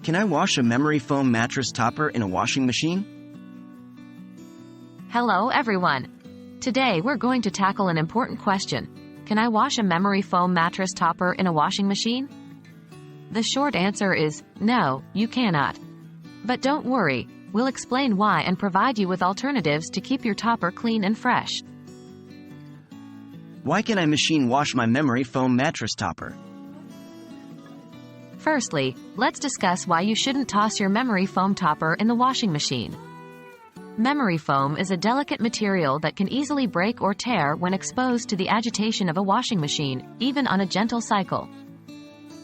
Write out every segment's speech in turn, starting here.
Can I wash a memory foam mattress topper in a washing machine? Hello everyone. Today we're going to tackle an important question. Can I wash a memory foam mattress topper in a washing machine? The short answer is no, you cannot. But don't worry, we'll explain why and provide you with alternatives to keep your topper clean and fresh. Why can I machine wash my memory foam mattress topper? Firstly, let's discuss why you shouldn't toss your memory foam topper in the washing machine. Memory foam is a delicate material that can easily break or tear when exposed to the agitation of a washing machine, even on a gentle cycle.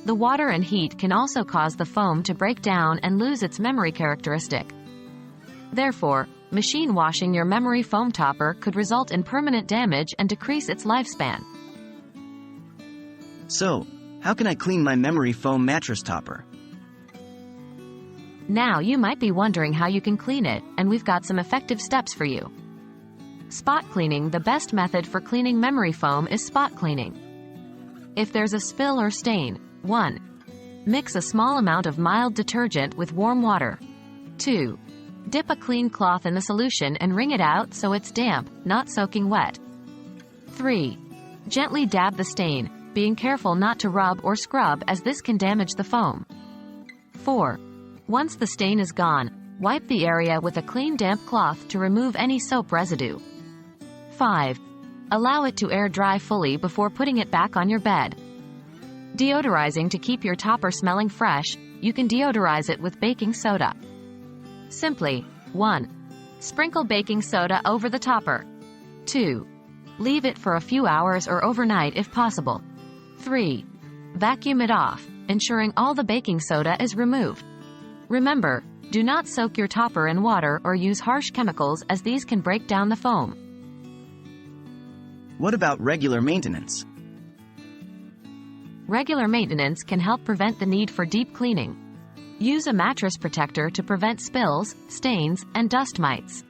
The water and heat can also cause the foam to break down and lose its memory characteristic. Therefore, machine washing your memory foam topper could result in permanent damage and decrease its lifespan. So, how can I clean my memory foam mattress topper? Now you might be wondering how you can clean it, and we've got some effective steps for you. Spot cleaning. The best method for cleaning memory foam is spot cleaning. If there's a spill or stain, 1. Mix a small amount of mild detergent with warm water. 2. Dip a clean cloth in the solution and wring it out so it's damp, not soaking wet. 3. Gently dab the stain, being careful not to rub or scrub as this can damage the foam. 4. Once the stain is gone, wipe the area with a clean damp cloth to remove any soap residue. 5. Allow it to air dry fully before putting it back on your bed. Deodorizing. To keep your topper smelling fresh, you can deodorize it with baking soda. Simply, 1. Sprinkle baking soda over the topper. 2. Leave it for a few hours or overnight if possible. 3. Vacuum it off, ensuring all the baking soda is removed. Remember, do not soak your topper in water or use harsh chemicals as these can break down the foam. What about regular maintenance? Regular maintenance can help prevent the need for deep cleaning. Use a mattress protector to prevent spills, stains, and dust mites.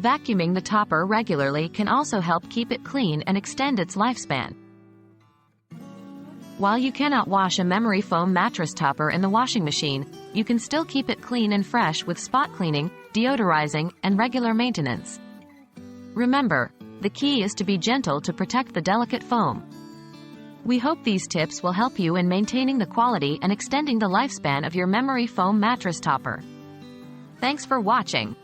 Vacuuming the topper regularly can also help keep it clean and extend its lifespan. While you cannot wash a memory foam mattress topper in the washing machine, you can still keep it clean and fresh with spot cleaning, deodorizing, and regular maintenance. Remember, the key is to be gentle to protect the delicate foam. We hope these tips will help you in maintaining the quality and extending the lifespan of your memory foam mattress topper. Thanks for watching.